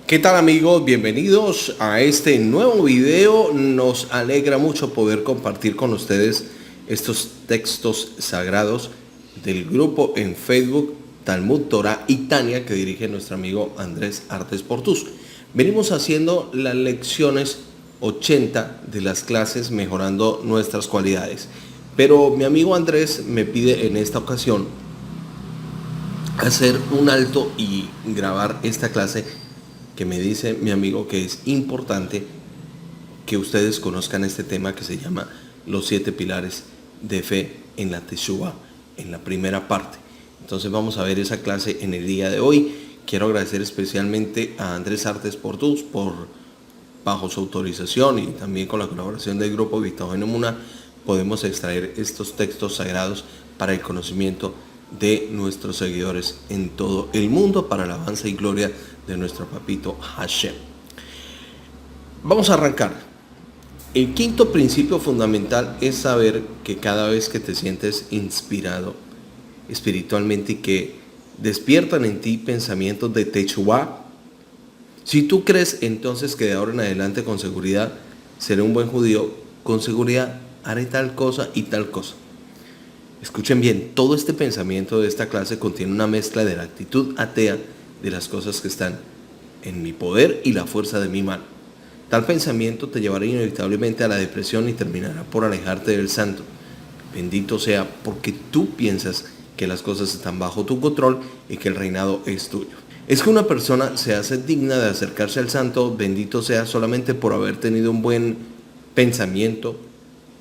¿Qué tal amigos? Bienvenidos a este nuevo video. Nos alegra mucho poder compartir con ustedes estos textos sagrados del grupo en Facebook Talmud Torah y Tania que dirige nuestro amigo Andrés Artes Portus. Venimos haciendo las lecciones 80 de las clases mejorando nuestras cualidades. Pero mi amigo Andrés me pide en esta ocasión hacer un alto y grabar esta clase que me dice mi amigo que es importante que ustedes conozcan este tema que se llama los 7 pilares de fe en la Teshuvah, en la primera parte. Entonces vamos a ver esa clase en el día de hoy. Quiero agradecer especialmente a Andrés Artes Portus por, bajo su autorización y también con la colaboración del grupo Vitahon Emuna, podemos extraer estos textos sagrados para el conocimiento de nuestros seguidores en todo el mundo, para la alabanza y gloria de nuestro papito Hashem. Vamos a arrancar. El quinto principio fundamental es saber que cada vez que te sientes inspirado espiritualmente y que despiertan en ti pensamientos de Teshuvah, si tú crees entonces que de ahora en adelante con seguridad seré un buen judío, con seguridad haré tal cosa y tal cosa. Escuchen bien, todo este pensamiento de esta clase contiene una mezcla de la actitud atea de las cosas que están en mi poder y la fuerza de mi mano. Tal pensamiento te llevará inevitablemente a la depresión y terminará por alejarte del santo. Bendito sea porque tú piensas que las cosas están bajo tu control y que el reinado es tuyo. Es que una persona se hace digna de acercarse al santo, bendito sea, solamente por haber tenido un buen pensamiento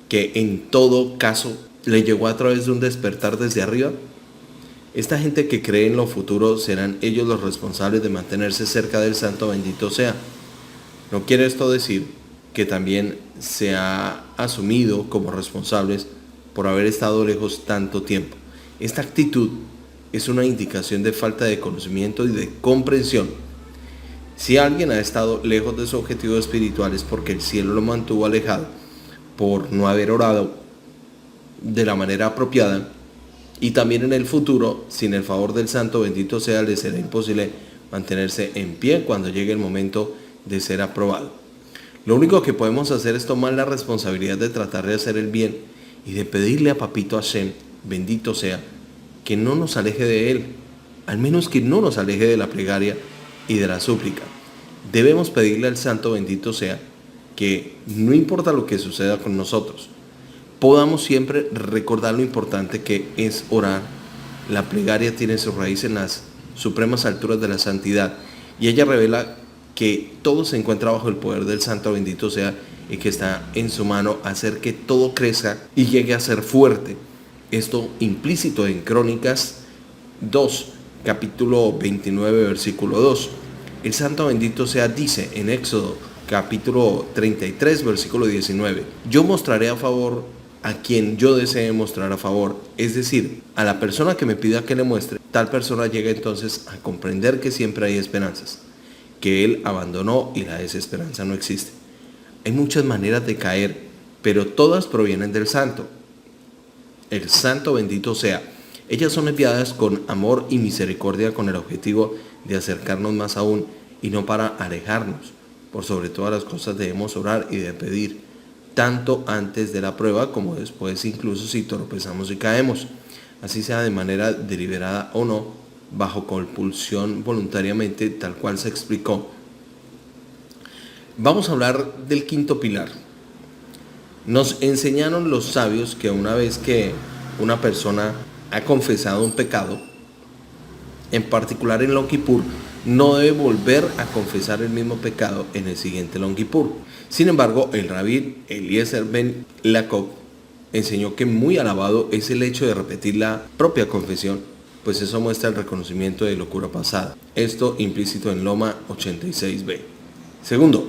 que en todo caso le llegó a través de un despertar desde arriba. Esta gente que cree en lo futuro serán ellos los responsables de mantenerse cerca del santo, bendito sea. No quiere esto decir que también se ha asumido como responsables por haber estado lejos tanto tiempo. Esta actitud es una indicación de falta de conocimiento y de comprensión. Si alguien ha estado lejos de su objetivo espiritual es porque el cielo lo mantuvo alejado por no haber orado de la manera apropiada, y también en el futuro, sin el favor del santo, bendito sea, le será imposible mantenerse en pie cuando llegue el momento de ser aprobado. Lo único que podemos hacer es tomar la responsabilidad de tratar de hacer el bien y de pedirle a Papito Hashem, bendito sea, que no nos aleje de él, al menos que no nos aleje de la plegaria y de la súplica. Debemos pedirle al santo, bendito sea, que no importa lo que suceda con nosotros, podamos siempre recordar lo importante que es orar. La plegaria tiene su raíz en las supremas alturas de la santidad y ella revela que todo se encuentra bajo el poder del santo, bendito sea, y que está en su mano hacer que todo crezca y llegue a ser fuerte. Esto implícito en Crónicas 2, capítulo 29, versículo 2. El santo, bendito sea, dice en Éxodo capítulo 33, versículo 19, yo mostraré a favor a quien yo desee mostrar a favor, es decir, a la persona que me pida que le muestre. Tal persona llega entonces a comprender que siempre hay esperanzas, que él abandonó y la desesperanza no existe. Hay muchas maneras de caer, pero todas provienen del santo. El santo, bendito sea. Ellas son enviadas con amor y misericordia con el objetivo de acercarnos más aún y no para alejarnos. Por sobre todas las cosas debemos orar y de pedir, tanto antes de la prueba como después, incluso si tropezamos y caemos, así sea de manera deliberada o no, bajo compulsión voluntariamente, tal cual se explicó. Vamos a hablar del quinto pilar. Nos enseñaron los sabios que una vez que una persona ha confesado un pecado, en particular en Yom Kippur, no debe volver a confesar el mismo pecado en el siguiente Yom Kippur. Sin embargo, el rabí Eliezer ben Yaakov enseñó que muy alabado es el hecho de repetir la propia confesión, pues eso muestra el reconocimiento de locura pasada. Esto implícito en Loma 86b. Segundo,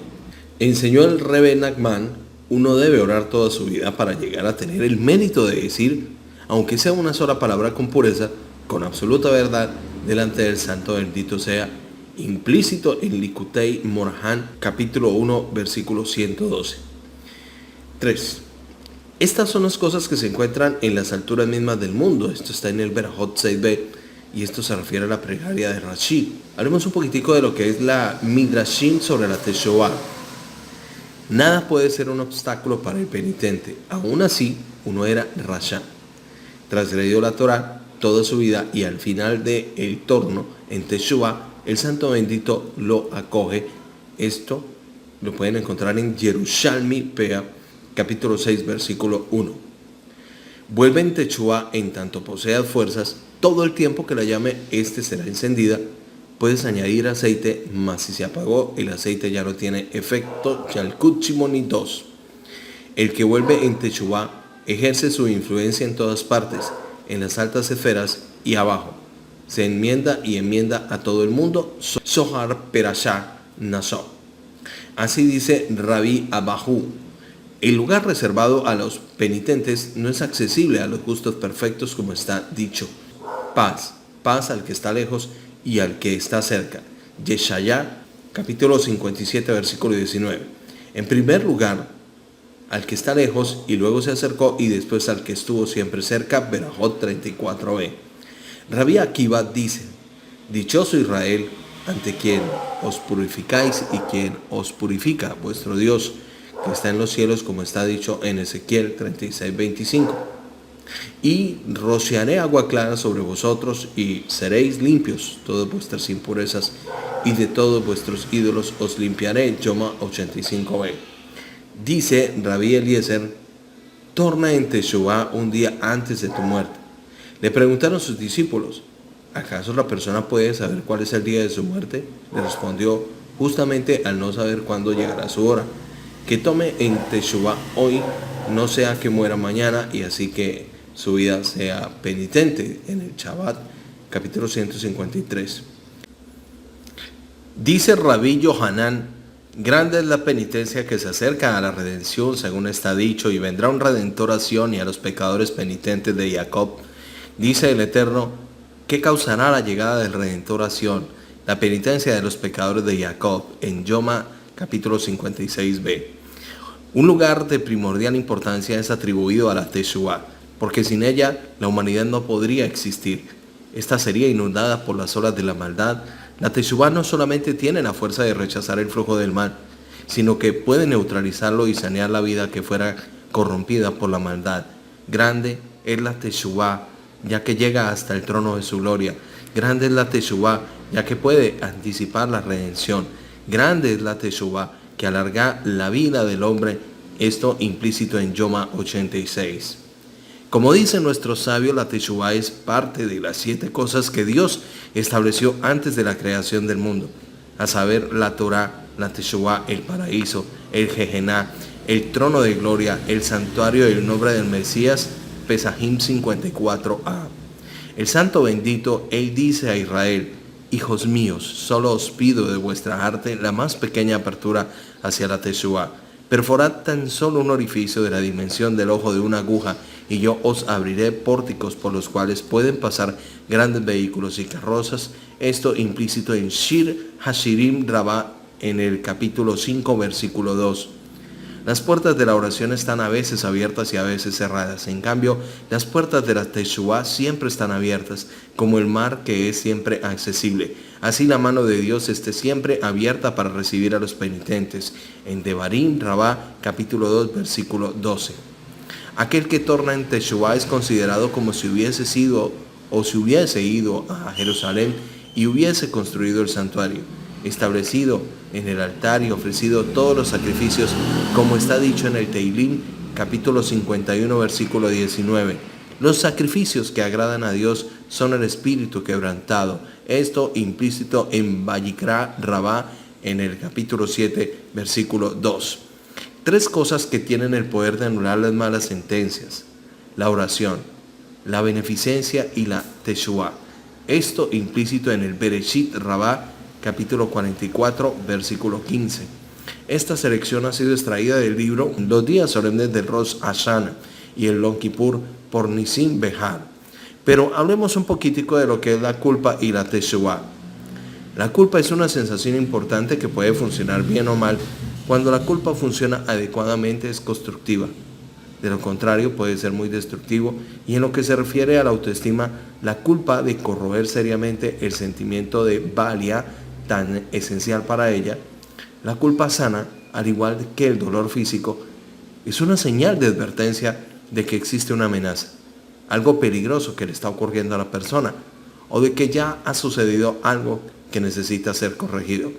enseñó el Rebbe Nachman, uno debe orar toda su vida para llegar a tener el mérito de decir, aunque sea una sola palabra con pureza, con absoluta verdad, delante del santo, bendito sea, implícito en Likutei Moharan, capítulo 1, versículo 112. 3. Estas son las cosas que se encuentran en las alturas mismas del mundo. Esto está en el Berajot 6b, y esto se refiere a la plegaria de Rashi. Hablemos un poquitico de lo que es la Midrashim sobre la Teshuvah. Nada puede ser un obstáculo para el penitente. Aún así, uno era Rasha. Transgredió la Torá toda su vida y al final del torno en Teshuvah, el Santo Bendito lo acoge. Esto lo pueden encontrar en Yerushalmi Pea, capítulo 6, versículo 1. Vuelve en Teshuvah en tanto poseas fuerzas, todo el tiempo que la llame será encendida. Puedes añadir aceite, mas si se apagó, el aceite ya no tiene efecto. Yalkut Shimoni 2. El que vuelve en Teshuvah ejerce su influencia en todas partes, en las altas esferas y abajo. Se enmienda y enmienda a todo el mundo. Zohar Perashá Naso. Así dice Rabbi Abahu. El lugar reservado a los penitentes no es accesible a los justos perfectos, como está dicho. Paz, paz al que está lejos y al que está cerca. Yeshaya, capítulo 57, versículo 19. En primer lugar, al que está lejos y luego se acercó, y después al que estuvo siempre cerca. Berajot 34b. Rabbi Akiva dice: dichoso Israel, ante quien os purificáis y quien os purifica, vuestro Dios, que está en los cielos, como está dicho en Ezequiel 36:25. Y rociaré agua clara sobre vosotros y seréis limpios todas vuestras impurezas, y de todos vuestros ídolos os limpiaré. Yoma 85b. Dice Rabbi Eliezer: torna en Teshuvah un día antes de tu muerte. Le preguntaron sus discípulos: ¿acaso la persona puede saber cuál es el día de su muerte? Le respondió: justamente al no saber cuándo llegará su hora. Que tome en Teshuvah hoy, no sea que muera mañana, y así que su vida sea penitente. En el Shabbat, capítulo 153. Dice Rabbi Yohanan: grande es la penitencia que se acerca a la redención, según está dicho, y vendrá un redentor a Sión y a los pecadores penitentes de Jacob. Dice el Eterno: ¿qué causará la llegada del redentor a Sión? La penitencia de los pecadores de Jacob, en Yoma, capítulo 56b. Un lugar de primordial importancia es atribuido a la Teshuvah, porque sin ella la humanidad no podría existir. Esta sería inundada por las olas de la maldad. La Teshuvah no solamente tiene la fuerza de rechazar el flujo del mal, sino que puede neutralizarlo y sanear la vida que fuera corrompida por la maldad. Grande es la Teshuvah, ya que llega hasta el trono de su gloria. Grande es la Teshuvah, ya que puede anticipar la redención. Grande es la Teshuvah, que alarga la vida del hombre, esto implícito en Yoma 86. Como dicen nuestros sabios, la Teshuvah es parte de las 7 cosas que Dios estableció antes de la creación del mundo, a saber, la Torah, la Teshuvah, el paraíso, el Gehená, el trono de gloria, el santuario y el nombre del Mesías. Pesajim 54a. El Santo Bendito, él dice a Israel: hijos míos, solo os pido de vuestra arte la más pequeña apertura hacia la Teshuvah. Perforad tan solo un orificio de la dimensión del ojo de una aguja, y yo os abriré pórticos por los cuales pueden pasar grandes vehículos y carrozas. Esto implícito en Shir Hashirim Rabá, en el capítulo 5, versículo 2. Las puertas de la oración están a veces abiertas y a veces cerradas. En cambio, las puertas de la Teshuvah siempre están abiertas, como el mar que es siempre accesible. Así la mano de Dios esté siempre abierta para recibir a los penitentes. En Devarim Rabá, capítulo 2, versículo 12. Aquel que torna en Teshuvah es considerado como si hubiese sido o si hubiese ido a Jerusalén y hubiese construido el santuario, establecido en el altar y ofrecido todos los sacrificios, como está dicho en el Teilim, capítulo 51, versículo 19. Los sacrificios que agradan a Dios son el espíritu quebrantado. Esto implícito en Vayikra Rabá, en el capítulo 7, versículo 2. 3 cosas que tienen el poder de anular las malas sentencias: la oración, la beneficencia y la Teshuvah. Esto implícito en el Bereshit Rabá, capítulo 44, versículo 15. Esta selección ha sido extraída del libro Los días solemnes del Rosh Hashanah y el Yom Kippur por Nisim Behar. Pero hablemos un poquitico de lo que es la culpa y la Teshuvah. La culpa es una sensación importante que puede funcionar bien o mal. Cuando la culpa funciona adecuadamente es constructiva. De lo contrario, puede ser muy destructivo. Y en lo que se refiere a la autoestima, la culpa de corroer seriamente el sentimiento de valía tan esencial para ella, la culpa sana, al igual que el dolor físico, es una señal de advertencia de que existe una amenaza, algo peligroso que le está ocurriendo a la persona, o de que ya ha sucedido algo que necesita ser corregido.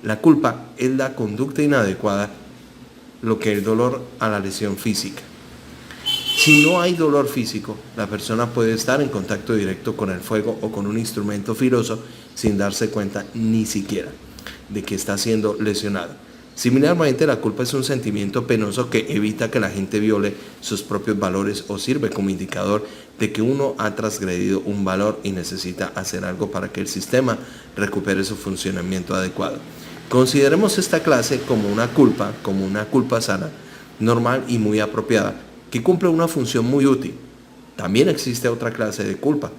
La culpa es la conducta inadecuada, lo que el dolor a la lesión física. Si no hay dolor físico, la persona puede estar en contacto directo con el fuego o con un instrumento filoso sin darse cuenta ni siquiera de que está siendo lesionada. Similarmente, la culpa es un sentimiento penoso que evita que la gente viole sus propios valores o sirve como indicador de que uno ha transgredido un valor y necesita hacer algo para que el sistema recupere su funcionamiento adecuado. Consideremos esta clase como una culpa sana, normal y muy apropiada, que cumple una función muy útil. También existe otra clase de culpa,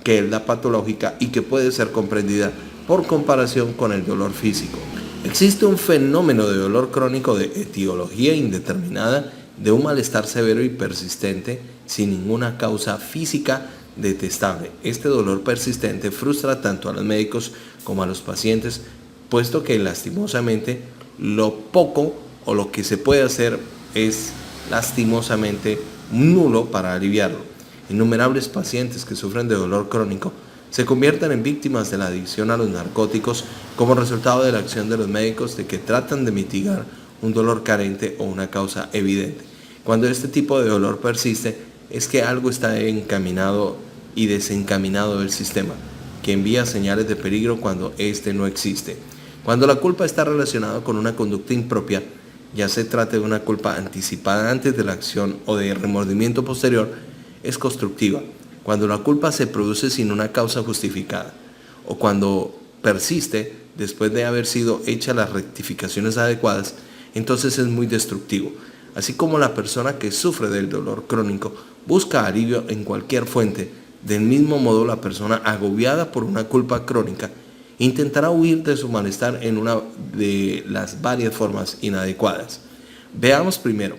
que es la patológica y que puede ser comprendida por comparación con el dolor físico. Existe un fenómeno de dolor crónico de etiología indeterminada, de un malestar severo y persistente sin ninguna causa física detestable. Este dolor persistente frustra tanto a los médicos como a los pacientes, puesto que lastimosamente lo poco o lo que se puede hacer es lastimosamente nulo para aliviarlo. Innumerables pacientes que sufren de dolor crónico se convierten en víctimas de la adicción a los narcóticos como resultado de la acción de los médicos de que tratan de mitigar un dolor carente o una causa evidente. Cuando este tipo de dolor persiste, es que algo está encaminado y desencaminado del sistema, que envía señales de peligro cuando éste no existe. Cuando la culpa está relacionada con una conducta impropia, ya se trate de una culpa anticipada antes de la acción o de remordimiento posterior, es constructiva. Cuando la culpa se produce sin una causa justificada o cuando persiste después de haber sido hechas las rectificaciones adecuadas, entonces es muy destructivo. Así como la persona que sufre del dolor crónico busca alivio en cualquier fuente, del mismo modo la persona agobiada por una culpa crónica intentará huir de su malestar en una de las varias formas inadecuadas. Veamos primero,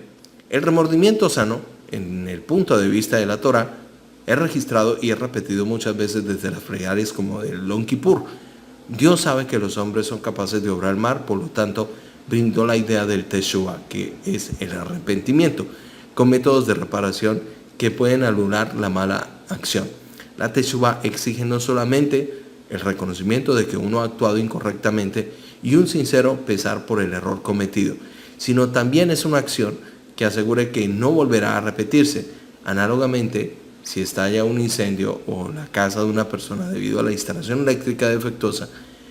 el remordimiento sano, en el punto de vista de la Torá, es registrado y es repetido muchas veces desde las plegarias como del Yom Kippur. Dios sabe que los hombres son capaces de obrar mal, por lo tanto, brindó la idea del Teshuvah, que es el arrepentimiento, con métodos de reparación que pueden anular la mala acción. La Teshuvah exige no solamente el reconocimiento de que uno ha actuado incorrectamente y un sincero pesar por el error cometido, sino también es una acción que asegure que no volverá a repetirse. Análogamente, si estalla un incendio o la casa de una persona debido a la instalación eléctrica defectuosa,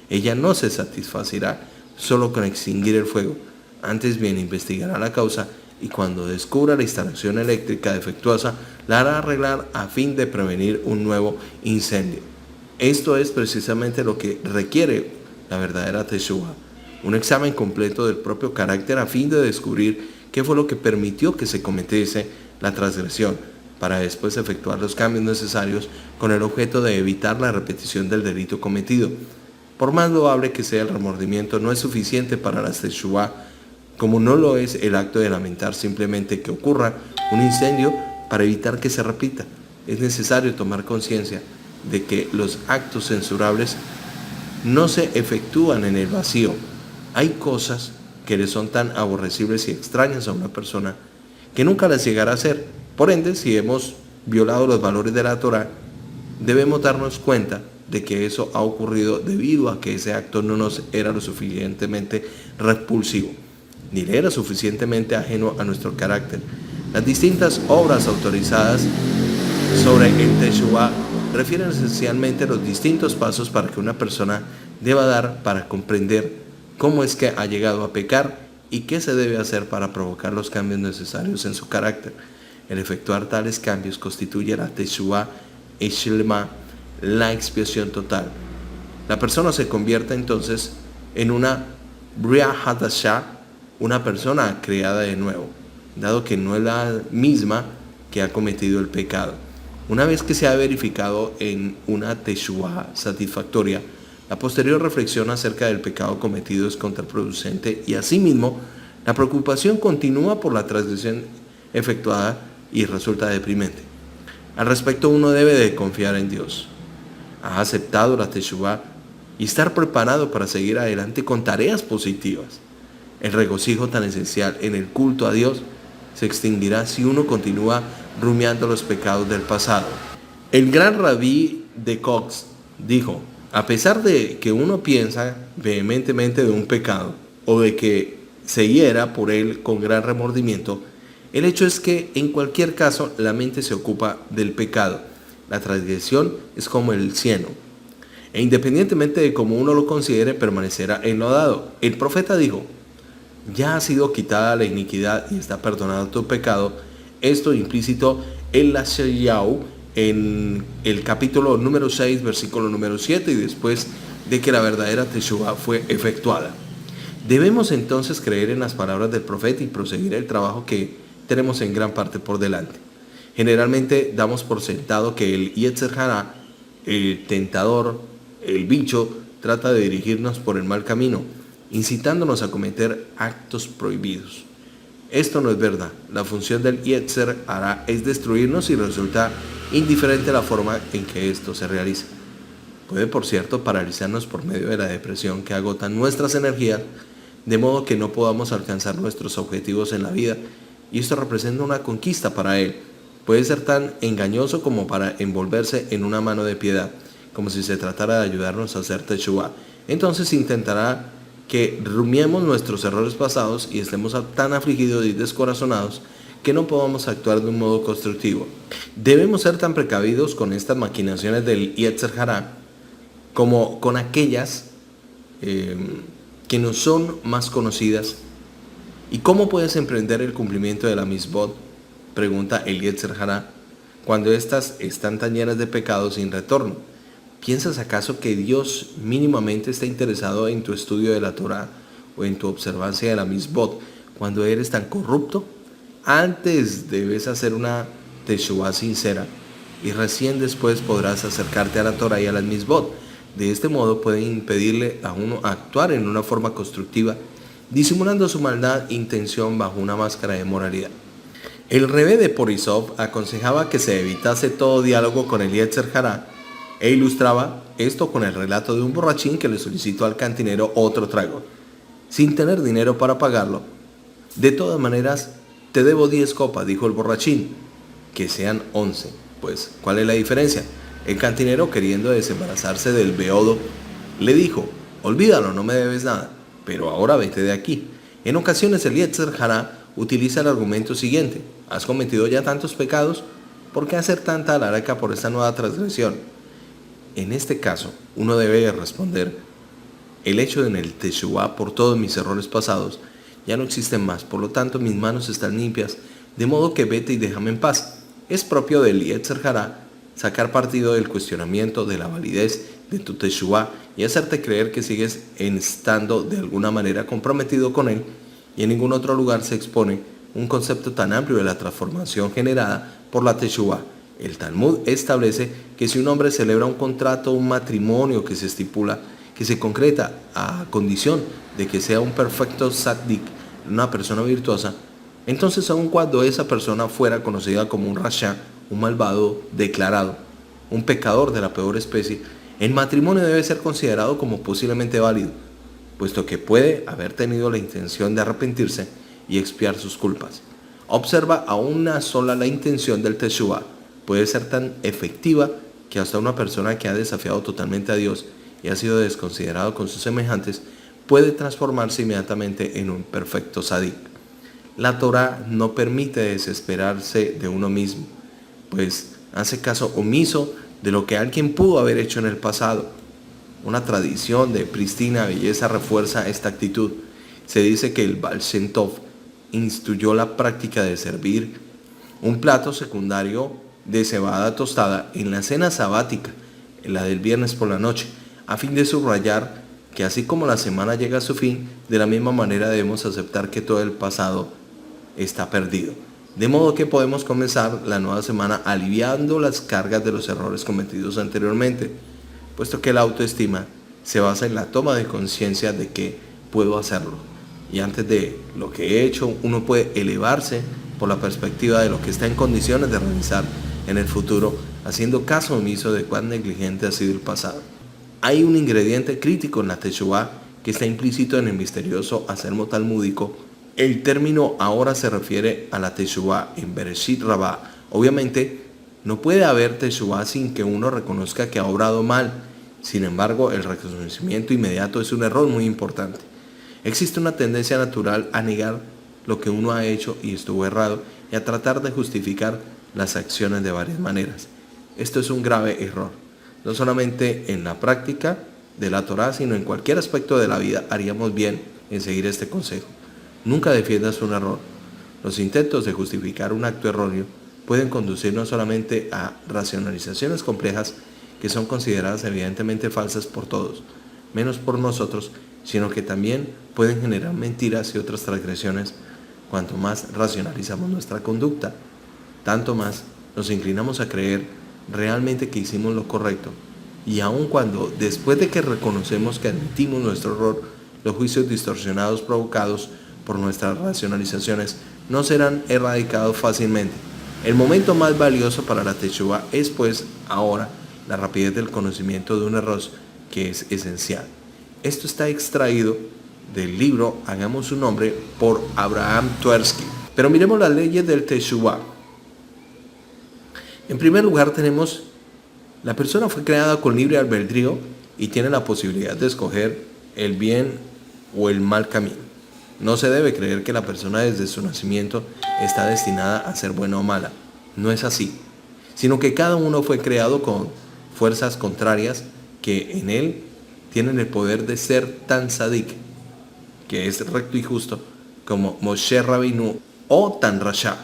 ella no se satisfacerá solo con extinguir el fuego, antes bien investigará la causa y cuando descubra la instalación eléctrica defectuosa, la hará arreglar a fin de prevenir un nuevo incendio. Esto es precisamente lo que requiere la verdadera Teshuvah, un examen completo del propio carácter a fin de descubrir qué fue lo que permitió que se cometiese la transgresión, para después efectuar los cambios necesarios con el objeto de evitar la repetición del delito cometido. Por más loable que sea el remordimiento, no es suficiente para la Teshuvah, como no lo es el acto de lamentar simplemente que ocurra un incendio para evitar que se repita. Es necesario tomar conciencia de que los actos censurables no se efectúan en el vacío. Hay cosas que le son tan aborrecibles y extrañas a una persona que nunca las llegará a hacer. Por ende, si hemos violado los valores de la Torá, debemos darnos cuenta de que eso ha ocurrido debido a que ese acto no nos era lo suficientemente repulsivo, ni le era suficientemente ajeno a nuestro carácter. Las distintas obras autorizadas sobre el Teshuvah refieren esencialmente los distintos pasos para que una persona deba dar para comprender cómo es que ha llegado a pecar y qué se debe hacer para provocar los cambios necesarios en su carácter. El efectuar tales cambios constituye la Teshuvah Shlema, la expiación total. La persona se convierte entonces en una Bria Hadashah, una persona creada de nuevo, dado que no es la misma que ha cometido el pecado. Una vez que se ha verificado en una Teshuvah satisfactoria, la posterior reflexión acerca del pecado cometido es contraproducente y asimismo la preocupación continúa por la transgresión efectuada y resulta deprimente. Al respecto, uno debe de confiar en Dios. Ha aceptado la Teshuvá y estar preparado para seguir adelante con tareas positivas. El regocijo tan esencial en el culto a Dios se extinguirá si uno continúa rumiando los pecados del pasado. El gran rabí de Cox dijo: a pesar de que uno piensa vehementemente de un pecado o de que se hiera por él con gran remordimiento, el hecho es que en cualquier caso la mente se ocupa del pecado. La transgresión es como el cieno, e independientemente de cómo uno lo considere, permanecerá enlodado. El profeta dijo: ya ha sido quitada la iniquidad y está perdonado tu pecado. Esto implícito en la Sheyau, en el capítulo número 6, versículo número 7, y después de que la verdadera Teshuvá fue efectuada. Debemos entonces creer en las palabras del profeta y proseguir el trabajo que tenemos en gran parte por delante. Generalmente damos por sentado que el Yetzer Hará, el tentador, el bicho, trata de dirigirnos por el mal camino, incitándonos a cometer actos prohibidos. Esto no es verdad. La función del Yetzer Hará es destruirnos y resulta indiferente la forma en que esto se realiza. Puede, por cierto, paralizarnos por medio de la depresión que agota nuestras energías, de modo que no podamos alcanzar nuestros objetivos en la vida, y esto representa una conquista para él. Puede ser tan engañoso como para envolverse en una mano de piedad, como si se tratara de ayudarnos a hacer Teshuvá. Entonces intentará que rumiemos nuestros errores pasados y estemos tan afligidos y descorazonados que no podamos actuar de un modo constructivo. Debemos ser tan precavidos con estas maquinaciones del Yetzer Hará como con aquellas que nos son más conocidas. ¿Y cómo puedes emprender el cumplimiento de la Mitzvot?, pregunta el Yetzer Hará, cuando éstas están tan llenas de pecados sin retorno. ¿Piensas acaso que Dios mínimamente está interesado en tu estudio de la Torá o en tu observancia de la Mitzvot cuando eres tan corrupto? Antes debes hacer una Teshuvá sincera y recién después podrás acercarte a la Torá y a las Mitzvot. De este modo pueden impedirle a uno actuar en una forma constructiva, disimulando su maldad intención bajo una máscara de moralidad. El Rebbe de Porizov aconsejaba que se evitase todo diálogo con el Yetzer Hará e ilustraba esto con el relato de un borrachín que le solicitó al cantinero otro trago, sin tener dinero para pagarlo. De todas maneras, te debo 10 copas, dijo el borrachín. Que sean 11. Pues, ¿cuál es la diferencia? El cantinero, queriendo desembarazarse del beodo, le dijo: olvídalo, no me debes nada, pero ahora vete de aquí. En ocasiones el Yetzer Hará utiliza el argumento siguiente: ¿has cometido ya tantos pecados? ¿Por qué hacer tanta alaraca por esta nueva transgresión? En este caso, uno debe responder: el hecho en el Teshuvá por todos mis errores pasados ya no existen más, por lo tanto mis manos están limpias, de modo que vete y déjame en paz. Es propio del Yetzer Hará sacar partido del cuestionamiento de la validez de tu Teshuvá y hacerte creer que sigues estando de alguna manera comprometido con él, y en ningún otro lugar se expone un concepto tan amplio de la transformación generada por la Teshuvá. El Talmud establece que si un hombre celebra un contrato, un matrimonio que se estipula, que se concreta a condición de que sea un perfecto tzaddik, una persona virtuosa, entonces aun cuando esa persona fuera conocida como un rasha, un malvado declarado, un pecador de la peor especie, el matrimonio debe ser considerado como posiblemente válido, puesto que puede haber tenido la intención de arrepentirse y expiar sus culpas. Observa a una sola la intención del Teshuvá. Puede ser tan efectiva que hasta una persona que ha desafiado totalmente a Dios y ha sido desconsiderado con sus semejantes puede transformarse inmediatamente en un perfecto tzadik. La Torá no permite desesperarse de uno mismo, pues hace caso omiso de lo que alguien pudo haber hecho en el pasado. Una tradición de prístina belleza refuerza esta actitud. Se dice que el Baal Shem Tov instituyó la práctica de servir un plato secundario de cebada tostada en la cena sabática, en la del viernes por la noche, a fin de subrayar que así como la semana llega a su fin, de la misma manera debemos aceptar que todo el pasado está perdido. De modo que podemos comenzar la nueva semana aliviando las cargas de los errores cometidos anteriormente, puesto que la autoestima se basa en la toma de conciencia de que puedo hacerlo. Y antes de lo que he hecho, uno puede elevarse por la perspectiva de lo que está en condiciones de realizar en el futuro, haciendo caso omiso de cuán negligente ha sido el pasado. Hay un ingrediente crítico en la Teshuvá que está implícito en el misterioso asermo talmúdico. El término ahora se refiere a la Teshuvá en Bereshit Rabbah. Obviamente, no puede haber Teshuvá sin que uno reconozca que ha obrado mal. Sin embargo, el reconocimiento inmediato es un error muy importante. Existe una tendencia natural a negar lo que uno ha hecho y estuvo errado y a tratar de justificar las acciones de varias maneras. Esto es un grave error. No solamente en la práctica de la Torá, sino en cualquier aspecto de la vida haríamos bien en seguir este consejo. Nunca defiendas un error. Los intentos de justificar un acto erróneo pueden conducir no solamente a racionalizaciones complejas que son consideradas evidentemente falsas por todos, menos por nosotros, sino que también pueden generar mentiras y otras transgresiones. Cuanto más racionalizamos nuestra conducta, tanto más nos inclinamos a creer realmente que hicimos lo correcto. Y aun cuando, después de que reconocemos que admitimos nuestro error, los juicios distorsionados provocados por nuestras racionalizaciones no serán erradicados fácilmente. El momento más valioso para la Teshuvá es pues ahora la rapidez del conocimiento de un error que es esencial. Esto está extraído del libro Hagamos su nombre por Abraham Tversky. Pero miremos las leyes del Teshuvá. En primer lugar tenemos, la persona fue creada con libre albedrío y tiene la posibilidad de escoger el bien o el mal camino. No se debe creer que la persona desde su nacimiento está destinada a ser buena o mala. No es así, sino que cada uno fue creado con fuerzas contrarias que en él tienen el poder de ser tan sadik, que es recto y justo, como Moshe Rabbeinu, o tan rasha,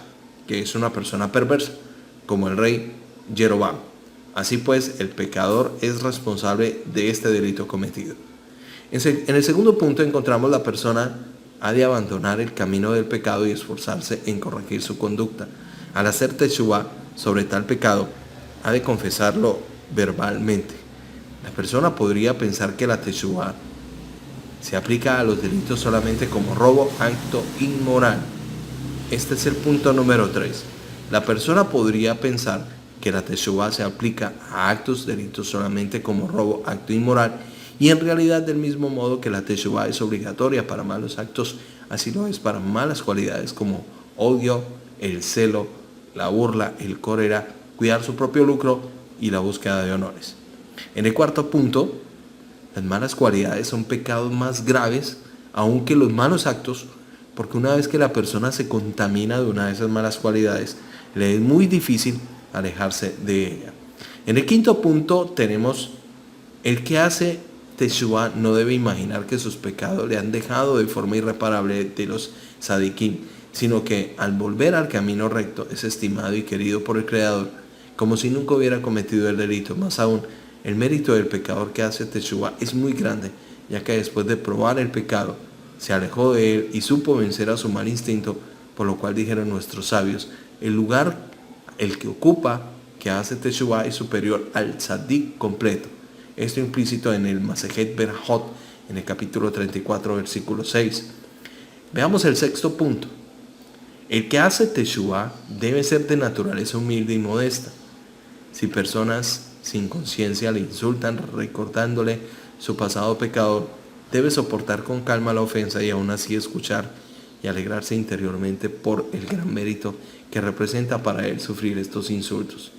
que es una persona perversa, como el rey Jeroboam. Así pues, el pecador es responsable de este delito cometido. En el segundo punto encontramos la persona ha de abandonar el camino del pecado y esforzarse en corregir su conducta. Al hacer teshuvá sobre tal pecado, ha de confesarlo verbalmente. La persona podría pensar que la teshuvá se aplica a los delitos solamente como robo, acto inmoral. Este es el punto número 3. La persona podría pensar que la teshuvá se aplica a actos delitos solamente como robo, acto inmoral, y en realidad del mismo modo que la teshuvá es obligatoria para malos actos, así lo es para malas cualidades como odio, el celo, la burla, el cólera, cuidar su propio lucro y la búsqueda de honores. En el cuarto punto, las malas cualidades son pecados más graves aún que los malos actos, porque una vez que la persona se contamina de una de esas malas cualidades, le es muy difícil alejarse de ella. En el quinto punto tenemos el que hace teshuvá no debe imaginar que sus pecados le han dejado de forma irreparable de los sadikim, sino que al volver al camino recto es estimado y querido por el Creador, como si nunca hubiera cometido el delito. Más aún, el mérito del pecador que hace teshuvá es muy grande, ya que después de probar el pecado, se alejó de él y supo vencer a su mal instinto, por lo cual dijeron nuestros sabios, el lugar, el que ocupa, que hace teshuvá es superior al tzadik completo. Esto implícito en el Masejet Berajot, en el capítulo 34, versículo 6. Veamos el sexto punto. El que hace teshuvá debe ser de naturaleza humilde y modesta. Si personas sin conciencia le insultan recordándole su pasado pecador, debe soportar con calma la ofensa y aún así escuchar y alegrarse interiormente por el gran mérito que representa para él sufrir estos insultos.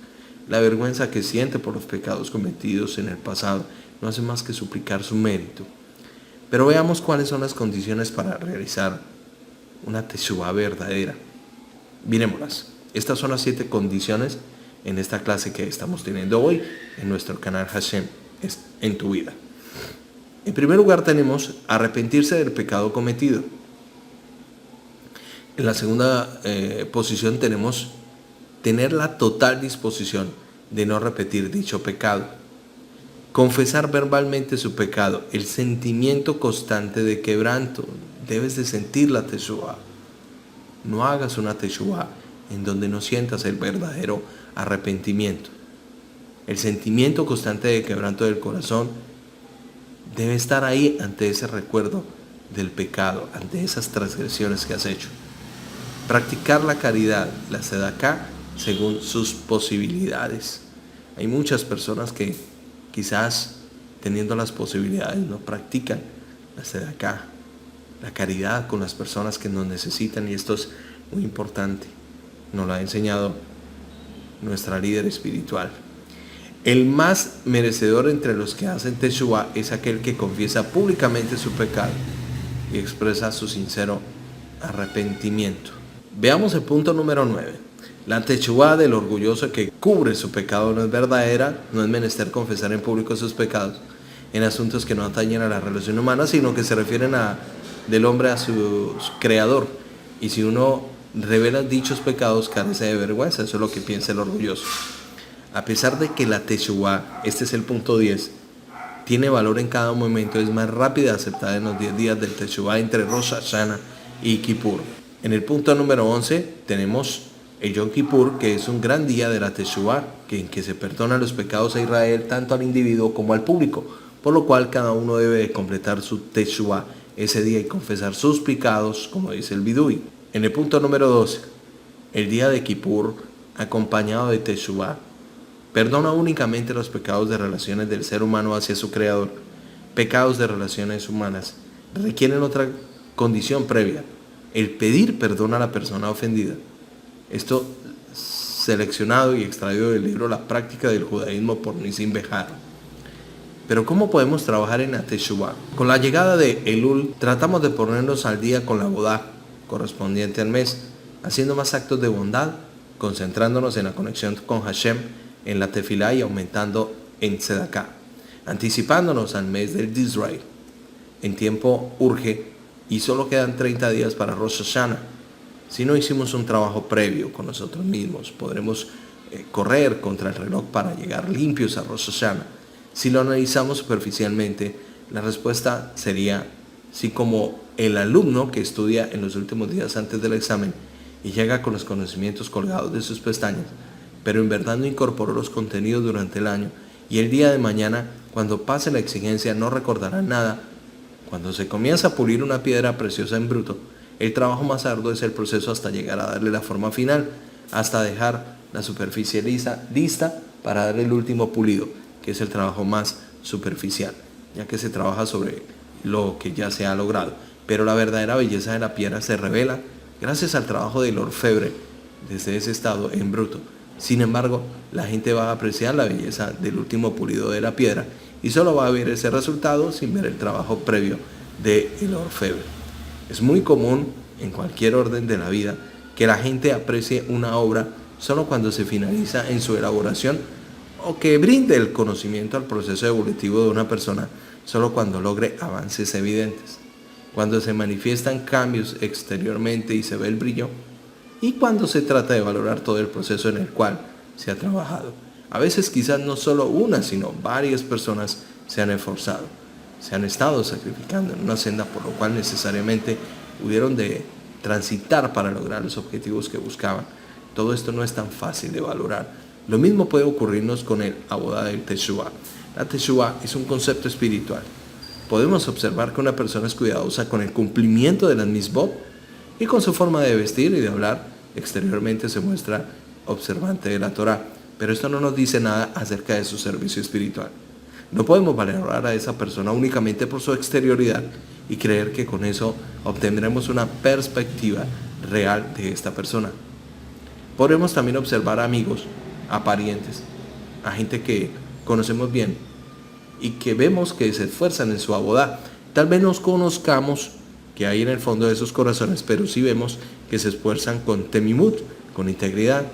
La vergüenza que siente por los pecados cometidos en el pasado no hace más que suplicar su mérito. Pero veamos cuáles son las condiciones para realizar una teshuvá verdadera. Miremoslas. Estas son las 7 condiciones en esta clase que estamos teniendo hoy en nuestro canal Hashem en tu vida. En primer lugar tenemos arrepentirse del pecado cometido. En la segunda posición tenemos tener la total disposición de no repetir dicho pecado. Confesar verbalmente su pecado, el sentimiento constante de quebranto. Debes de sentir la teshuvá. No hagas una teshuvá en donde no sientas el verdadero arrepentimiento. El sentimiento constante de quebranto del corazón debe estar ahí ante ese recuerdo del pecado, ante esas transgresiones que has hecho. Practicar la caridad, la sedaká, según sus posibilidades. Hay muchas personas que quizás teniendo las posibilidades no practican la sedaká, la caridad con las personas que nos necesitan, y esto es muy importante. Nos lo ha enseñado nuestra líder espiritual. El más merecedor entre los que hacen Teshuvá es aquel que confiesa públicamente su pecado y expresa su sincero arrepentimiento. Veamos el punto número 9. La Teshuvá del orgulloso que cubre su pecado no es verdadera, no es menester confesar en público sus pecados en asuntos que no atañen a la relación humana, sino que se refieren del hombre a su creador. Y si uno revela dichos pecados, carece de vergüenza. Eso es lo que piensa el orgulloso. A pesar de que la Teshuvá, este es el punto 10, tiene valor en cada momento, es más rápida y aceptada en los 10 días del Teshuvá entre Rosh Hashanah y Kippur. En el punto número 11 tenemos el Yom Kippur, que es un gran día de la Teshuvá, en que se perdonan los pecados a Israel tanto al individuo como al público, por lo cual cada uno debe de completar su Teshuvá ese día y confesar sus pecados, como dice el Bidui. En el punto número 12, el día de Kippur, acompañado de Teshuvá, perdona únicamente los pecados de relaciones del ser humano hacia su creador. Pecados de relaciones humanas requieren otra condición previa: el pedir perdón a la persona ofendida. Esto seleccionado y extraído del libro La práctica del judaísmo por Nissim Behar. Pero ¿cómo podemos trabajar en la Teshuvá? Con la llegada de Elul tratamos de ponernos al día con la bodá correspondiente al mes, haciendo más actos de bondad, concentrándonos en la conexión con Hashem, en la tefilá y aumentando en tzedaká, anticipándonos al mes del Tishrei. En tiempo urge y solo quedan 30 días para Rosh Hashanah. Si no hicimos un trabajo previo con nosotros mismos, podremos correr contra el reloj para llegar limpios a Rosh Hashanah. Si lo analizamos superficialmente, la respuesta sería sí, como el alumno que estudia en los últimos días antes del examen y llega con los conocimientos colgados de sus pestañas, pero en verdad no incorporó los contenidos durante el año, y el día de mañana, cuando pase la exigencia, no recordará nada. Cuando se comienza a pulir una piedra preciosa en bruto, el trabajo más arduo es el proceso hasta llegar a darle la forma final, hasta dejar la superficie lista para darle el último pulido, que es el trabajo más superficial, ya que se trabaja sobre lo que ya se ha logrado. Pero la verdadera belleza de la piedra se revela gracias al trabajo del orfebre desde ese estado en bruto. Sin embargo, la gente va a apreciar la belleza del último pulido de la piedra y solo va a ver ese resultado sin ver el trabajo previo del orfebre. Es muy común en cualquier orden de la vida que la gente aprecie una obra solo cuando se finaliza en su elaboración, o que brinde el conocimiento al proceso evolutivo de una persona solo cuando logre avances evidentes, cuando se manifiestan cambios exteriormente y se ve el brillo, y cuando se trata de valorar todo el proceso en el cual se ha trabajado. A veces quizás no solo una, sino varias personas se han esforzado, se han estado sacrificando en una senda por lo cual necesariamente hubieron de transitar para lograr los objetivos que buscaban. Todo esto no es tan fácil de valorar. Lo mismo puede ocurrirnos con el abodá del Teshuvá. La Teshuvá es un concepto espiritual. Podemos observar que una persona es cuidadosa con el cumplimiento de las mitzvot y con su forma de vestir y de hablar. Exteriormente se muestra observante de la Torá, pero esto no nos dice nada acerca de su servicio espiritual. No podemos valorar a esa persona únicamente por su exterioridad y creer que con eso obtendremos una perspectiva real de esta persona. Podremos también observar a amigos, a parientes, a gente que conocemos bien y que vemos que se esfuerzan en su abodá. Tal vez nos conozcamos que hay en el fondo de sus corazones, pero sí vemos que se esfuerzan con temimut, con integridad,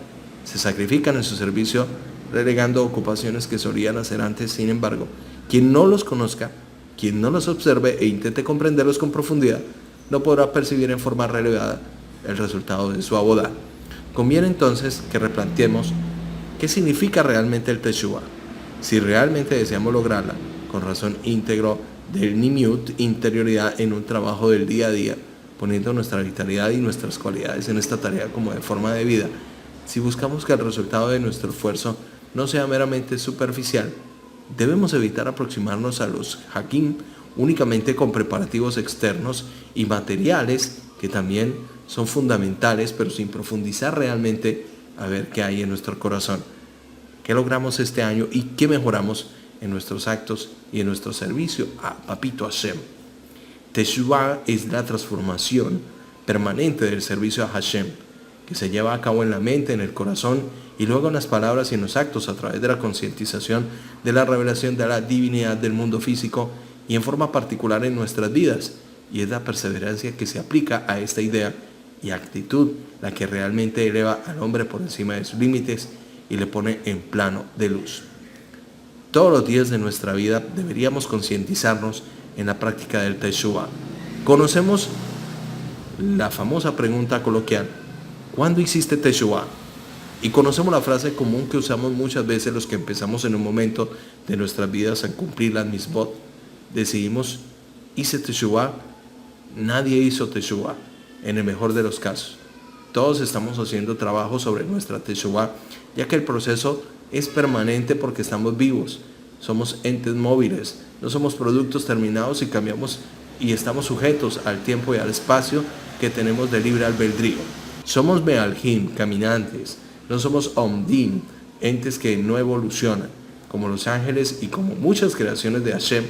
se sacrifican en su servicio, relegando ocupaciones que solían hacer antes. Sin embargo, quien no los conozca, quien no los observe e intente comprenderlos con profundidad, no podrá percibir en forma relevada el resultado de su abodá. Conviene entonces que replanteemos qué significa realmente el Teshuvá. Si realmente deseamos lograrla con razón íntegro del nimiut, interioridad en un trabajo del día a día, poniendo nuestra vitalidad y nuestras cualidades en esta tarea como de forma de vida, si buscamos que el resultado de nuestro esfuerzo no sea meramente superficial, debemos evitar aproximarnos a los hakim únicamente con preparativos externos y materiales que también son fundamentales, pero sin profundizar realmente a ver qué hay en nuestro corazón, qué logramos este año y qué mejoramos en nuestros actos y en nuestro servicio a Papito Hashem. Teshuvah es la transformación permanente del servicio a Hashem, que se lleva a cabo en la mente, en el corazón y luego en las palabras y en los actos a través de la concientización de la revelación de la divinidad del mundo físico y en forma particular en nuestras vidas. Y es la perseverancia que se aplica a esta idea y actitud la que realmente eleva al hombre por encima de sus límites y le pone en plano de luz. Todos los días de nuestra vida deberíamos concientizarnos en la práctica del Teshuvah. Conocemos la famosa pregunta coloquial: ¿cuándo hiciste Teshuvah? Y conocemos la frase común que usamos muchas veces los que empezamos en un momento de nuestras vidas a cumplir las misbot. Decidimos, hice Teshuvah. Nadie hizo Teshuvah, en el mejor de los casos. Todos estamos haciendo trabajo sobre nuestra Teshuvah, ya que el proceso es permanente porque estamos vivos. Somos entes móviles, no somos productos terminados y cambiamos y estamos sujetos al tiempo y al espacio que tenemos de libre albedrío. Somos Mealhim, caminantes, no somos Omdim, entes que no evolucionan, como los ángeles y como muchas creaciones de Hashem,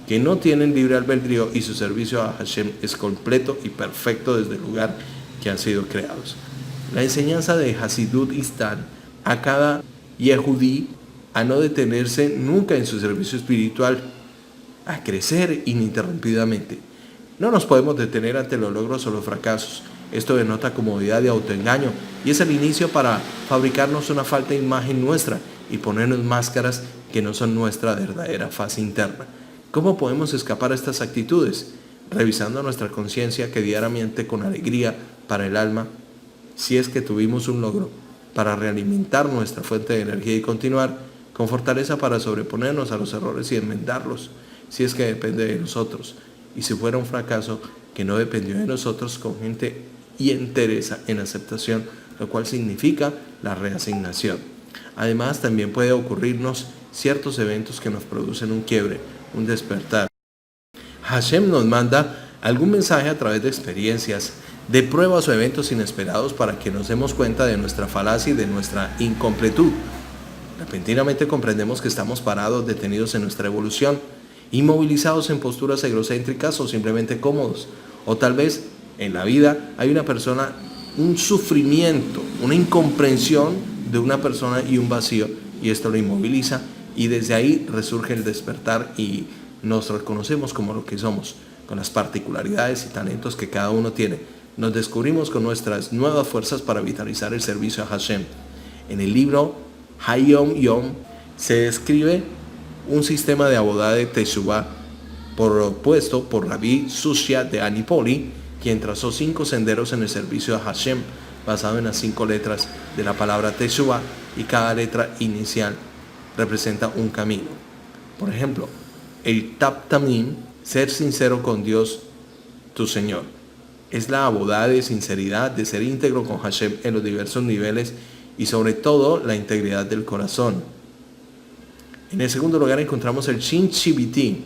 que no tienen libre albedrío y su servicio a Hashem es completo y perfecto desde el lugar que han sido creados. La enseñanza de Hasidut insta a cada Yehudí a no detenerse nunca en su servicio espiritual, a crecer ininterrumpidamente. No nos podemos detener ante los logros o los fracasos. Esto denota comodidad y autoengaño y es el inicio para fabricarnos una falsa imagen nuestra y ponernos máscaras que no son nuestra verdadera faz interna. ¿Cómo podemos escapar a estas actitudes? Revisando nuestra conciencia que diariamente con alegría para el alma, si es que tuvimos un logro, para realimentar nuestra fuente de energía y continuar, con fortaleza para sobreponernos a los errores y enmendarlos, si es que depende de nosotros, y si fuera un fracaso que no dependió de nosotros, con gente y entereza en aceptación, lo cual significa la reasignación. Además, también puede ocurrirnos ciertos eventos que nos producen un quiebre, un despertar. Hashem nos manda algún mensaje a través de experiencias, de pruebas o eventos inesperados para que nos demos cuenta de nuestra falacia y de nuestra incompletud. Repentinamente comprendemos que estamos parados, detenidos en nuestra evolución, inmovilizados en posturas egocéntricas o simplemente cómodos. O tal vez en la vida hay una persona, un sufrimiento, una incomprensión de una persona y un vacío, y esto lo inmoviliza y desde ahí resurge el despertar y nos reconocemos como lo que somos, con las particularidades y talentos que cada uno tiene. Nos descubrimos con nuestras nuevas fuerzas para vitalizar el servicio a Hashem. En el libro Hayom Yom se describe un sistema de abodá de Teshuvah propuesto por Rabbi Susia de Anipoli, quien trazó 5 senderos en el servicio a Hashem, basado en las 5 letras de la palabra Teshuvah, y cada letra inicial representa un camino. Por ejemplo, el Tap Tamim, ser sincero con Dios, tu Señor, es la abodá de sinceridad, de ser íntegro con Hashem en los diversos niveles y sobre todo la integridad del corazón. En el segundo lugar encontramos el Shin Shiviti,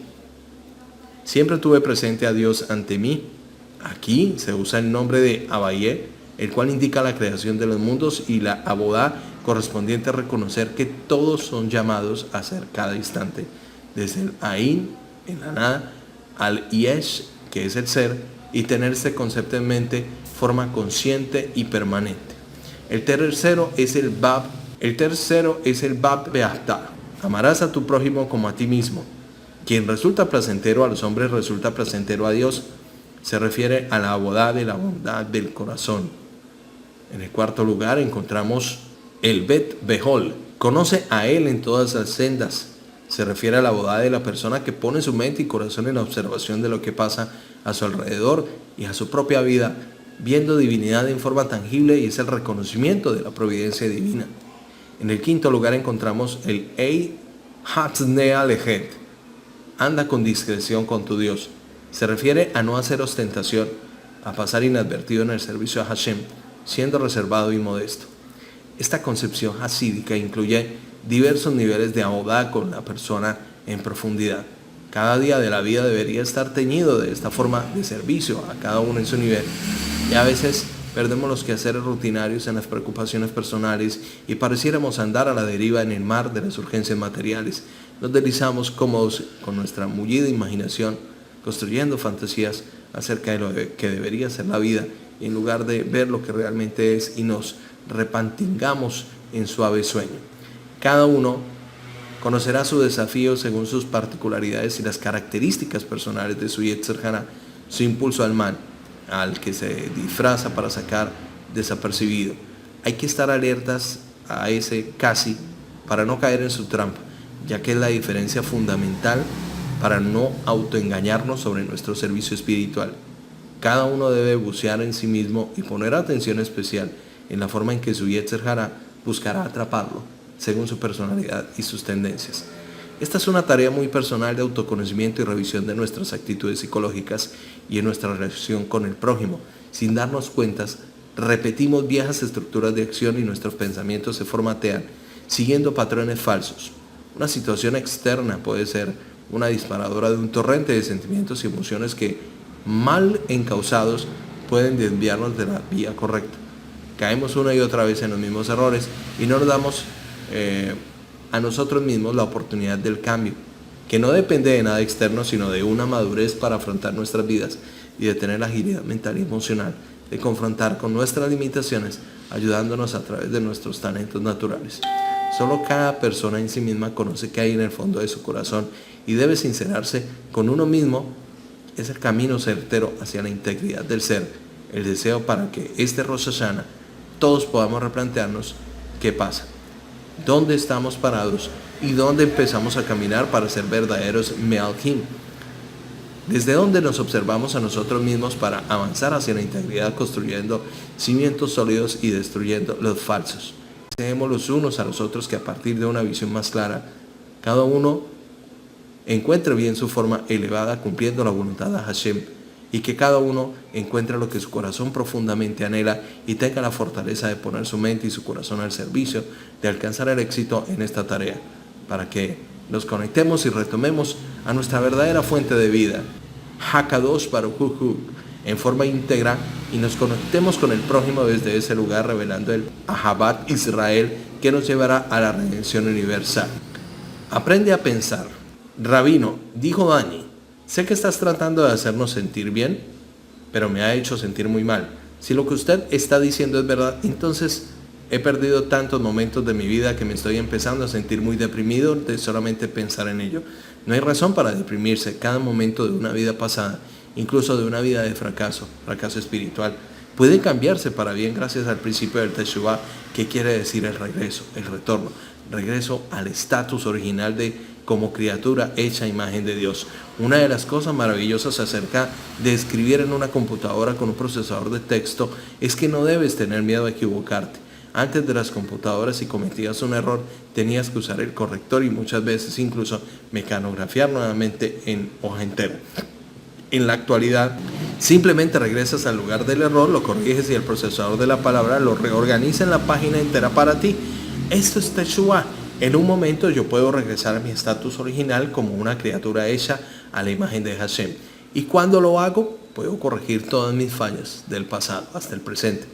siempre tuve presente a Dios ante mí. Aquí se usa el nombre de Abayé, el cual indica la creación de los mundos, y la abodá correspondiente a reconocer que todos son llamados a ser cada instante, desde el Ain, en la nada, al Yesh, que es el ser, y tener este concepto en mente forma consciente y permanente. El tercero es el Bab Beahtá. Amarás a tu prójimo como a ti mismo. Quien resulta placentero a los hombres resulta placentero a Dios. Se refiere a la abodá de la bondad del corazón. En el cuarto lugar encontramos el Bet Behol. Conoce a Él en todas las sendas. Se refiere a la abodá de la persona que pone su mente y corazón en la observación de lo que pasa a su alrededor y a su propia vida, viendo divinidad en forma tangible, y es el reconocimiento de la providencia divina. En el quinto lugar encontramos el Ei Hatznea Lehet. Anda con discreción con tu Dios. Se refiere a no hacer ostentación, a pasar inadvertido en el servicio a Hashem, siendo reservado y modesto. Esta concepción hasídica incluye diversos niveles de abodá con la persona en profundidad. Cada día de la vida debería estar teñido de esta forma de servicio, a cada uno en su nivel. Y a veces perdemos los quehaceres rutinarios en las preocupaciones personales y pareciéramos andar a la deriva en el mar de las urgencias materiales. Nos deslizamos cómodos con nuestra mullida imaginación, construyendo fantasías acerca de lo que debería ser la vida, en lugar de ver lo que realmente es, y nos repantingamos en suave sueño. Cada uno conocerá su desafío según sus particularidades y las características personales de su Yetzer Hara, su impulso al mal, al que se disfraza para sacar desapercibido. Hay que estar alertas a ese casi para no caer en su trampa, ya que es la diferencia fundamental para no autoengañarnos sobre nuestro servicio espiritual. Cada uno debe bucear en sí mismo y poner atención especial en la forma en que su Yetzer Hara buscará atraparlo, según su personalidad y sus tendencias. Esta es una tarea muy personal de autoconocimiento y revisión de nuestras actitudes psicológicas y en nuestra relación con el prójimo. Sin darnos cuentas, repetimos viejas estructuras de acción y nuestros pensamientos se formatean, siguiendo patrones falsos. Una situación externa puede ser una disparadora de un torrente de sentimientos y emociones que, mal encausados, pueden desviarnos de la vía correcta. Caemos una y otra vez en los mismos errores y no nos damos a nosotros mismos la oportunidad del cambio, que no depende de nada externo, sino de una madurez para afrontar nuestras vidas y de tener la agilidad mental y emocional de confrontar con nuestras limitaciones, ayudándonos a través de nuestros talentos naturales. Solo cada persona en sí misma conoce qué hay en el fondo de su corazón y debe sincerarse con uno mismo. Es el camino certero hacia la integridad del ser, el deseo para que este Rosh Hashanah todos podamos replantearnos qué pasa, dónde estamos parados y dónde empezamos a caminar para ser verdaderos Me'alhim. Desde dónde nos observamos a nosotros mismos para avanzar hacia la integridad, construyendo cimientos sólidos y destruyendo los falsos. Deseemos los unos a los otros que a partir de una visión más clara, cada uno encuentre bien su forma elevada cumpliendo la voluntad de Hashem, y que cada uno encuentre lo que su corazón profundamente anhela y tenga la fortaleza de poner su mente y su corazón al servicio de alcanzar el éxito en esta tarea, para que nos conectemos y retomemos a nuestra verdadera fuente de vida, Hakadosh Baruj Hu, en forma íntegra, y nos conectemos con el prójimo desde ese lugar, revelando el Ahabat Israel que nos llevará a la redención universal. Aprende a pensar. Rabino, dijo Dani, sé que estás tratando de hacernos sentir bien, pero me ha hecho sentir muy mal. Si lo que usted está diciendo es verdad, entonces he perdido tantos momentos de mi vida que me estoy empezando a sentir muy deprimido de solamente pensar en ello. No hay razón para deprimirse. Cada momento de una vida pasada, incluso de una vida de fracaso espiritual, puede cambiarse para bien gracias al principio del Teshuvah, que quiere decir el regreso, el retorno, regreso al estatus original de como criatura hecha a imagen de Dios. Una de las cosas maravillosas acerca de escribir en una computadora con un procesador de texto es que no debes tener miedo a equivocarte. Antes de las computadoras, si cometías un error, tenías que usar el corrector y muchas veces incluso mecanografiar nuevamente en hoja entera. En la actualidad, simplemente regresas al lugar del error, lo corriges y el procesador de la palabra lo reorganiza en la página entera para ti. Esto es Teshuvah. En un momento yo puedo regresar a mi estatus original como una criatura hecha a la imagen de Hashem. Y cuando lo hago, puedo corregir todas mis fallas del pasado hasta el presente.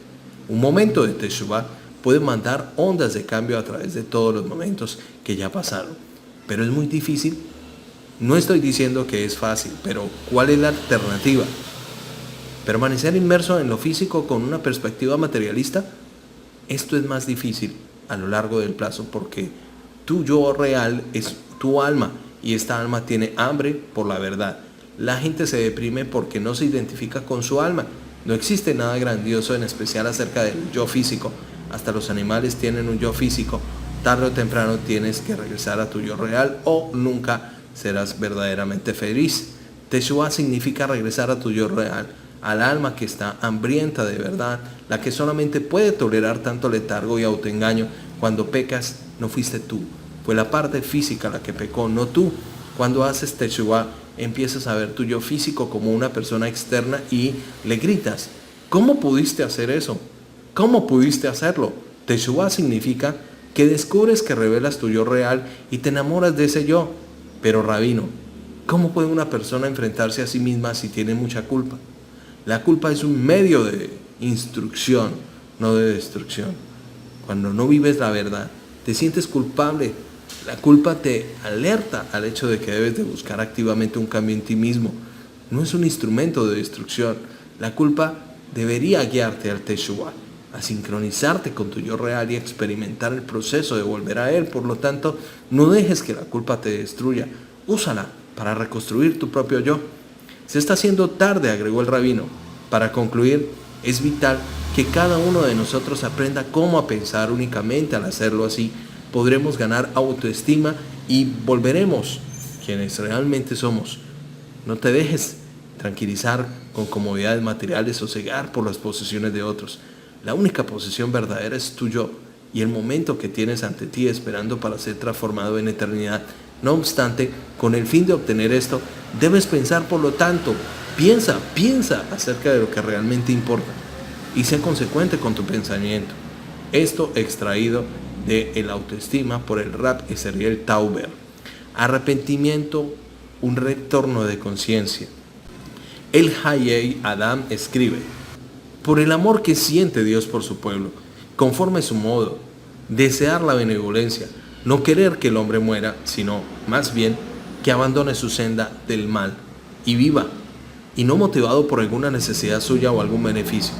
Un momento de Teshuvah puede mandar ondas de cambio a través de todos los momentos que ya pasaron. Pero es muy difícil. No estoy diciendo que es fácil, pero ¿cuál es la alternativa? ¿Permanecer inmerso en lo físico con una perspectiva materialista? Esto es más difícil a lo largo del plazo porque tu yo real es tu alma y esta alma tiene hambre por la verdad. La gente se deprime porque no se identifica con su alma. No existe nada grandioso en especial acerca del yo físico. Hasta los animales tienen un yo físico. Tarde o temprano tienes que regresar a tu yo real o nunca serás verdaderamente feliz. Teshuvah significa regresar a tu yo real, al alma que está hambrienta de verdad, la que solamente puede tolerar tanto letargo y autoengaño. Cuando pecas, no fuiste tú, fue la parte física la que pecó, no tú. Cuando haces Teshuvah, empiezas a ver tu yo físico como una persona externa y le gritas, ¿cómo pudiste hacer eso? ¿Cómo pudiste hacerlo? Teshuvah significa que descubres que revelas tu yo real y te enamoras de ese yo. Pero Rabino, ¿cómo puede una persona enfrentarse a sí misma si tiene mucha culpa? La culpa es un medio de instrucción, no de destrucción. Cuando no vives la verdad, te sientes culpable. La culpa te alerta al hecho de que debes de buscar activamente un cambio en ti mismo. No es un instrumento de destrucción. La culpa debería guiarte al Teshuvah, a sincronizarte con tu yo real y experimentar el proceso de volver a él. Por lo tanto, no dejes que la culpa te destruya. Úsala para reconstruir tu propio yo. Se está haciendo tarde, agregó el rabino. Para concluir, es vital que cada uno de nosotros aprenda cómo a pensar únicamente. Al hacerlo así, podremos ganar autoestima y volveremos quienes realmente somos. No te dejes tranquilizar con comodidades materiales o cegar por las posesiones de otros. La única posesión verdadera es tu yo y el momento que tienes ante ti esperando para ser transformado en eternidad. No obstante, con el fin de obtener esto, debes pensar, por lo tanto, piensa acerca de lo que realmente importa y sé consecuente con tu pensamiento. Esto extraído de El autoestima por el Rab Ezriel Tauber. Arrepentimiento, un retorno de conciencia. El Hayei Adam escribe: por el amor que siente Dios por su pueblo, conforme su modo, desear la benevolencia, no querer que el hombre muera, sino, más bien, que abandone su senda del mal y viva, y no motivado por alguna necesidad suya o algún beneficio.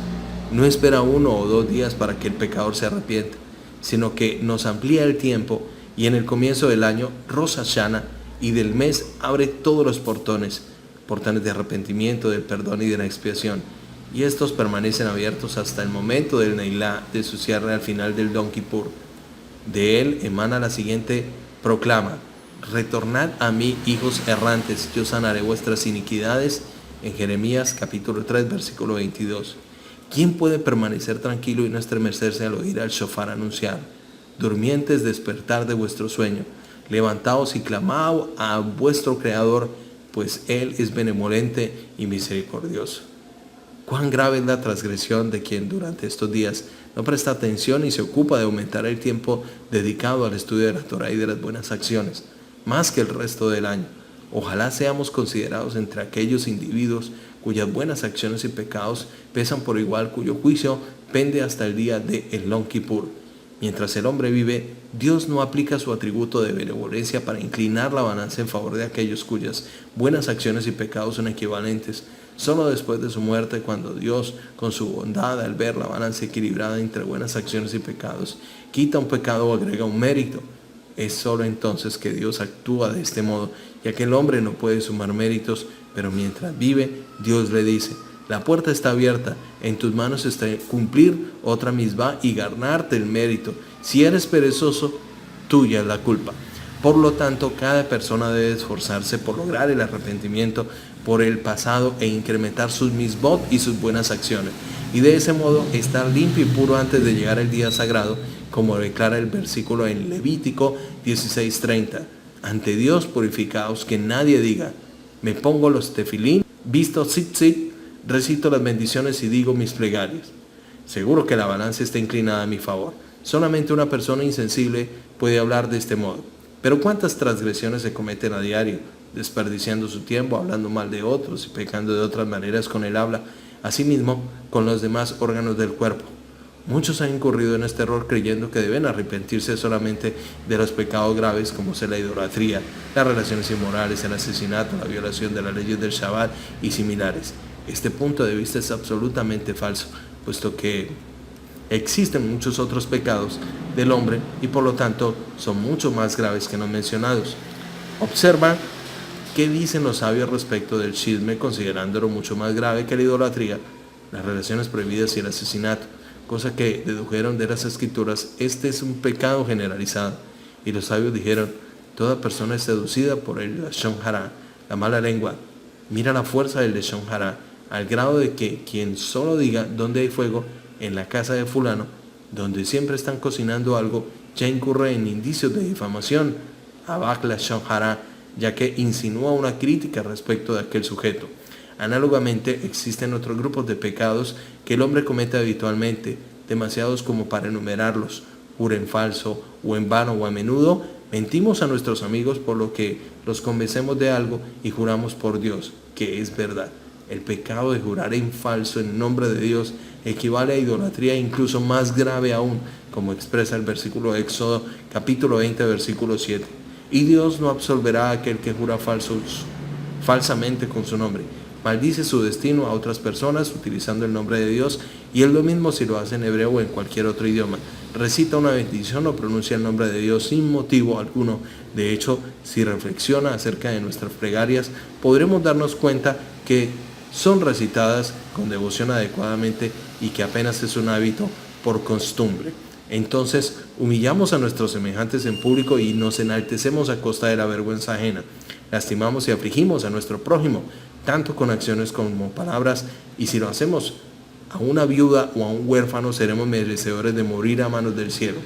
No espera 1 o 2 días para que el pecador se arrepienta, sino que nos amplía el tiempo y en el comienzo del año, Rosh Hashanah, y del mes abre todos los portones de arrepentimiento, del perdón y de la expiación. Y estos permanecen abiertos hasta el momento del Neilá, de su cierre al final del Yom Kippur. De él emana la siguiente proclama: retornad a mí, hijos errantes, yo sanaré vuestras iniquidades, en Jeremías capítulo 3, versículo 22. ¿Quién puede permanecer tranquilo y no estremecerse al oír al shofar anunciar? Durmientes, despertar de vuestro sueño, levantaos y clamad a vuestro Creador, pues Él es benevolente y misericordioso. Cuán grave es la transgresión de quien durante estos días no presta atención y se ocupa de aumentar el tiempo dedicado al estudio de la Torah y de las buenas acciones, más que el resto del año. Ojalá seamos considerados entre aquellos individuos cuyas buenas acciones y pecados pesan por igual, cuyo juicio pende hasta el día de el Yom Kippur. Mientras el hombre vive, Dios no aplica su atributo de benevolencia para inclinar la balanza en favor de aquellos cuyas buenas acciones y pecados son equivalentes. Solo después de su muerte, cuando Dios, con su bondad, al ver la balanza equilibrada entre buenas acciones y pecados, quita un pecado o agrega un mérito, es solo entonces que Dios actúa de este modo, ya que el hombre no puede sumar méritos, pero mientras vive, Dios le dice: la puerta está abierta, en tus manos está cumplir otra misbah y ganarte el mérito. Si eres perezoso, tuya es la culpa. Por lo tanto, cada persona debe esforzarse por lograr el arrepentimiento por el pasado e incrementar sus misbot y sus buenas acciones, y de ese modo estar limpio y puro antes de llegar el día sagrado, como declara el versículo en Levítico 16:30. Ante Dios purificaos, que nadie diga: me pongo los tefilín, visto tzitzit, recito las bendiciones y digo mis plegarias. Seguro que la balanza está inclinada a mi favor. Solamente una persona insensible puede hablar de este modo. Pero ¿cuántas transgresiones se cometen a diario, desperdiciando su tiempo, hablando mal de otros y pecando de otras maneras con el habla, asimismo con los demás órganos del cuerpo? Muchos han incurrido en este error creyendo que deben arrepentirse solamente de los pecados graves como ser la idolatría, las relaciones inmorales, el asesinato, la violación de las leyes del Shabbat y similares. Este punto de vista es absolutamente falso, puesto que existen muchos otros pecados del hombre y por lo tanto son mucho más graves que los mencionados. Observa qué dicen los sabios respecto del chisme, considerándolo mucho más grave que la idolatría, las relaciones prohibidas y el asesinato, cosa que dedujeron de las escrituras. Este es un pecado generalizado. Y los sabios dijeron: toda persona es seducida por el lashon hara, la mala lengua. Mira la fuerza del lashon hara, al grado de que quien solo diga dónde hay fuego, en la casa de fulano, donde siempre están cocinando algo, ya incurre en indicios de difamación, abak lashon hara, ya que insinúa una crítica respecto de aquel sujeto. Análogamente, existen otros grupos de pecados que el hombre comete habitualmente, demasiados como para enumerarlos. Jura en falso, o en vano, o a menudo mentimos a nuestros amigos por lo que los convencemos de algo y juramos por Dios, que es verdad. El pecado de jurar en falso en nombre de Dios equivale a idolatría incluso más grave aún, como expresa el versículo de Éxodo capítulo 20, versículo 7. Y Dios no absolverá a aquel que jura falsamente con su nombre. Maldice su destino a otras personas utilizando el nombre de Dios, y es lo mismo si lo hace en hebreo o en cualquier otro idioma. Recita una bendición o pronuncia el nombre de Dios sin motivo alguno. De hecho, si reflexiona acerca de nuestras plegarias, podremos darnos cuenta que son recitadas con devoción adecuadamente y que apenas es un hábito por costumbre. Entonces humillamos a nuestros semejantes en público y nos enaltecemos a costa de la vergüenza ajena. Lastimamos y afligimos a nuestro prójimo, tanto con acciones como palabras, y si lo hacemos a una viuda o a un huérfano, seremos merecedores de morir a manos del cielo.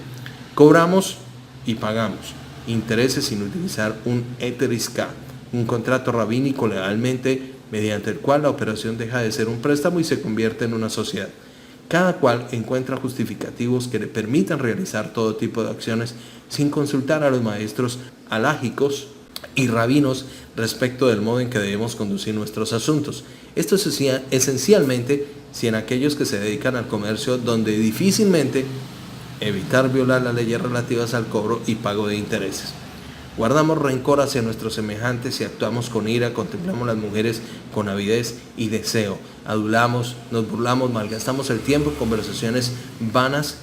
Cobramos y pagamos intereses sin utilizar un heterisca, un contrato rabínico legalmente, mediante el cual la operación deja de ser un préstamo y se convierte en una sociedad. Cada cual encuentra justificativos que le permitan realizar todo tipo de acciones sin consultar a los maestros alágicos y rabinos respecto del modo en que debemos conducir nuestros asuntos. Esto es esencialmente si en aquellos que se dedican al comercio, donde difícilmente evitar violar las leyes relativas al cobro y pago de intereses. Guardamos rencor hacia nuestros semejantes y actuamos con ira, contemplamos las mujeres con avidez y deseo, adulamos, nos burlamos, malgastamos el tiempo en conversaciones vanas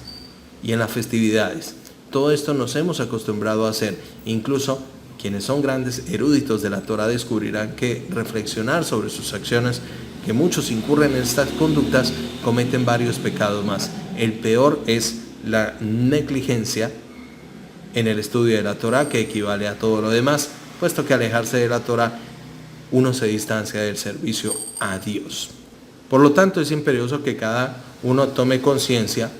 y en las festividades. Todo esto nos hemos acostumbrado a hacer. Incluso quienes son grandes eruditos de la Torá descubrirán que reflexionar sobre sus acciones, que muchos incurren en estas conductas, cometen varios pecados más. El peor es la negligencia en el estudio de la Torá, que equivale a todo lo demás, puesto que alejarse de la Torá uno se distancia del servicio a Dios. Por lo tanto, es imperioso que cada uno tome conciencia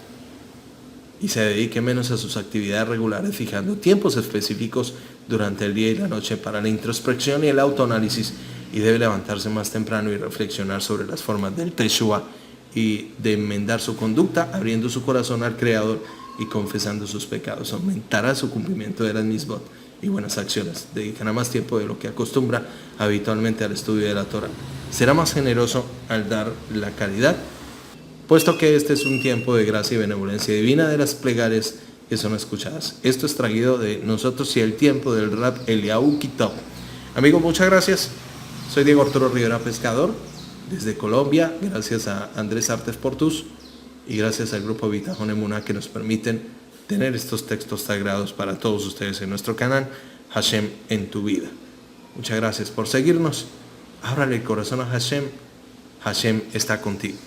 y se dedique menos a sus actividades regulares, fijando tiempos específicos durante el día y la noche para la introspección y el autoanálisis, y debe levantarse más temprano y reflexionar sobre las formas del Teshuvah y de enmendar su conducta, abriendo su corazón al Creador y confesando sus pecados. Aumentará su cumplimiento de las misbot y buenas acciones. Dedicará más tiempo de lo que acostumbra habitualmente al estudio de la Torah. Será más generoso al dar la caridad, puesto que este es un tiempo de gracia y benevolencia divina de las plegarias que son escuchadas. Esto es traído de nosotros y el tiempo del Rab Eliyahu Kitov. Amigos, muchas gracias. Soy Diego Arturo Rivera Pescador, desde Colombia. Gracias a Andrés Artes Portus y gracias al grupo Bitajón Emuná, que nos permiten tener estos textos sagrados para todos ustedes en nuestro canal Hashem en tu vida. Muchas gracias por seguirnos. Ábrale el corazón a Hashem. Hashem está contigo.